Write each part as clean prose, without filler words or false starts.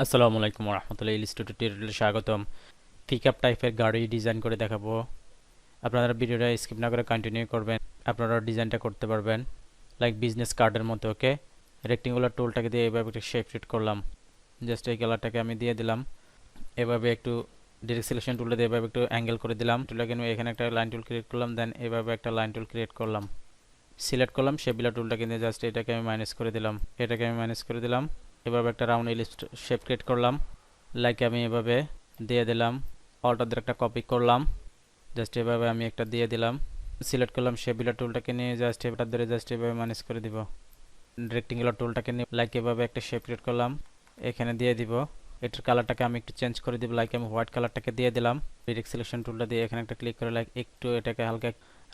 আসসালামু আলাইকুম রহমতুল্লাহ, ইলিস্ট্রেটর টিউটোরিয়ালে স্বাগতম। পিকআপ টাইপের গাড়ি ডিজাইন করে দেখাবো। আপনারা ভিডিওটা স্কিপ না করে কন্টিনিউ করবেন, আপনারা ডিজাইনটা করতে পারবেন লাইক বিজনেস কার্ডের মতো। ওকে, রেক্টেঙ্গুলার টুলটাকে দিয়ে এভাবে একটা শেপ ফিট করলাম। জাস্ট এই কালারটাকে আমি দিয়ে দিলাম। এভাবে একটু ডিরেক্ট সিলেকশন টুলটা দিয়ে এভাবে একটু অ্যাঙ্গেল করে দিলাম। টুলটাকে নিয়ে এখানে একটা লাইন টুল ক্রিয়েট করলাম, দেন এভাবে একটা লাইন টুল ক্রিয়েট করলাম, সিলেক্ট করলাম। শেপবিলা টুলটাকে নিয়ে জাস্ট এটাকে আমি মাইনাস করে দিলাম, এটাকে আমি মাইনাস করে দিলাম। এভাবে একটা রাউন্ড ইলিস্ট শেপ ক্রিয়েট করলাম, লাইক আমি এভাবে দিয়ে দিলাম। অল্টারদের একটা কপি করলাম, জাস্ট এভাবে আমি একটা দিয়ে দিলাম। সিলেক্ট করলাম, শেপবিলা টুলটাকে নিয়ে জাস্ট এবার ধরে জাস্ট এভাবে ম্যানেজ করে দিব। রেক্টেঙ্গুলার টুলটাকে নিয়ে লাইক এভাবে একটা শেপ ক্রিয়েট করলাম, এখানে দিয়ে দিব। এটার কালারটাকে আমি একটু চেঞ্জ করে দিব, লাইক আমি হোয়াইট কালারটাকে দিয়ে দিলাম। ডিরেক্ট সিলেকশন টুলটা দিয়ে এখানে একটা ক্লিক করে লাইক একটু এটাকে হালকা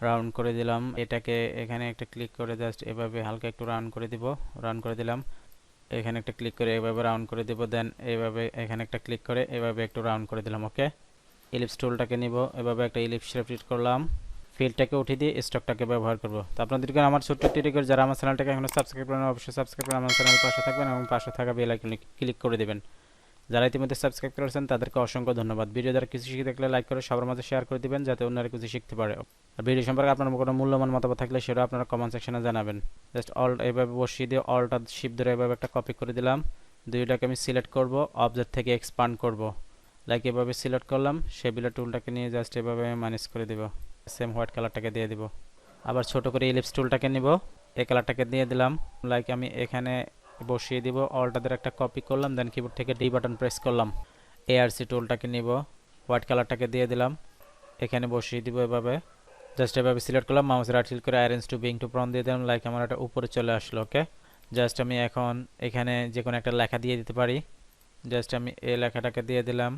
রাউন্ড করে দিলাম। এটাকে এখানে একটা ক্লিক করে জাস্ট এভাবে হালকা একটু রাউন্ড করে দিব, রাউন্ড করে দিলাম। এখানে একটা ক্লিক করে এভাবে রাউন্ড করে দিব, দেন এইভাবে এখানে একটা ক্লিক করে এভাবে একটু রাউন্ড করে দিলাম। ওকে, ইলিপস টুলটাকে নিব, এভাবে একটা ইলিপস শেপ করলাম। ফিলটাকে উঠিয়ে দিয়ে স্টকটাকে ব্যবহার করব। তো আপনাদেরকে আমার ছোট্ট টিউটোরিয়াল, যারা আমার চ্যানেলটাকে এখনো সাবস্ক্রাইব করেন অবশ্যই সাবস্ক্রাইব করে আমার চ্যানেল পাশে থাকবেন এবং পাশে থাকা বেল আইকনে ক্লিক করে দেবেন। যারা ইতিমধ্যে সাবস্ক্রাইব করেছেন তাদেরকে অসংখ্য ধন্যবাদ। ভিডিও দ্বারা কিছু শিখে থাকলে লাইক করে সবার মাঝে শেয়ার করে দিবেন, যাতে অন্যরা কিছু শিখতে পারে। আর ভিডিও সম্পর্কে আপনার কোনো মূল্যবান মতামত থাকলে সেটা আপনারা কমেন্ট সেকশনে জানাবেন। জাস্ট অল্ট এভাবে বসিয়ে দিয়ে অল্ট আর শিফট ধরে এভাবে একটা কপি করে দিলাম। দুইটাকে আমি সিলেক্ট করব, অবজেক্ট থেকে এক্সপান্ড করব। লাইক এভাবে সিলেক্ট করলাম, শেবিলা টুলটাকে নিয়ে জাস্ট এভাবে ম্যানেজ করে দিব। সেম হোয়াইট কালারটাকে দিয়ে দিব। আবার ছোট করে ইলিপস টুলটাকে নিব, এই কালারটাকে দিয়ে দিলাম। লাইক আমি এখানে বসিয়ে দিব, অল্টাদের একটা কপি করলাম, দেন কিবোর্ড থেকে ডি বাটন প্রেস করলাম। এআরসি টুলটাকে নিব, হোয়াইট কালারটাকে দিয়ে দিলাম, এখানে বসিয়ে দিব এভাবে। জাস্ট এভাবে সিলেক্ট করলাম, মাউস রাইট ক্লিক করে arrange to bring to front দিয়ে দিলাম। লাইক আমার এটা উপরে চলে আসলো। ওকে, জাস্ট আমি এখন এখানে যে কোনো একটা লেখা দিয়ে দিতে পারি। জাস্ট আমি এই লেখাটাকে দিয়ে দিলাম,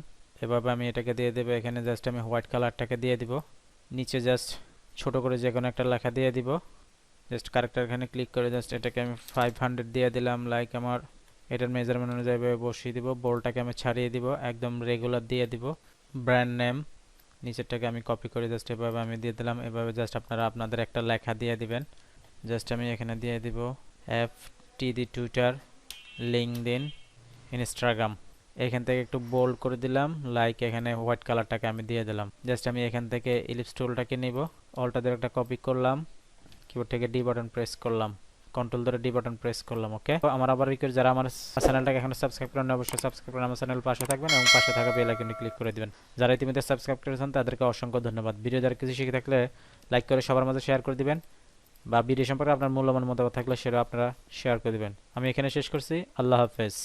এভাবে আমি এটাকে দিয়ে দেবো। এখানে জাস্ট আমি হোয়াইট কালারটাকে দিয়ে দিব, নিচে জাস্ট ছোট করে যে কোনো একটা লেখা দিয়ে দিব। জাস্ট ক্যারেক্টার এখানে ক্লিক করে জাস্ট এটাকে আমি 500 দিয়ে দিলাম। লাইক আমার এটার মেজারমেন্ট অনুযায়ী বসিয়ে দিব। বোল্ডটাকে আমি ছাড়িয়ে দিব, একদম রেগুলার দিয়ে দিব। ব্র্যান্ড নেম নিচেরটাকে আমি কপি করে জাস্ট এভাবে আমি দিয়ে দিলাম। এভাবে জাস্ট আপনারা আপনাদের একটা লেখা দিয়ে দিবেন। জাস্ট আমি এখানে দিয়ে দিব FTD টুইটার, লিঙ্কডইন, ইনস্টাগ্রাম। এখান থেকে একটু বোল্ড করে দিলাম, লাইক এখানে হোয়াইট কালারটাকে আমি দিয়ে দিলাম। জাস্ট আমি এখান থেকে ইলিপস টুলটাকে নিব, অলটাদের একটা কপি করলাম, কিবোর্ড থেকে ডি বাটন প্রেস করলাম, কন্ট্রোল ধরে ডি বাটন প্রেস করলাম। ওকে, আমার আবার রিকোয়েস্ট, যারা আমার চ্যানেলটাকে এখনো সাবস্ক্রাইব করেন অবশ্যই সাবস্ক্রাইব করে আমার চ্যানেল পাশে থাকবেন এবং পাশে থাকা বেল আইকনে ক্লিক করে দিবেন। যারা ইতিমধ্যে সাবস্ক্রাইব করেছেন তাদেরকে অসংখ্য ধন্যবাদ। ভিডিও দ্বারা কিছু শিখে থাকলে লাইক করে সবার মাঝে শেয়ার করে দিবেন, বা ভিডিও সম্পর্কে আপনার মূল্যবান মতামত থাকলে সেটা আপনারা শেয়ার করে দিবেন। আমি এখানে শেষ করছি। আল্লাহ হাফেজ।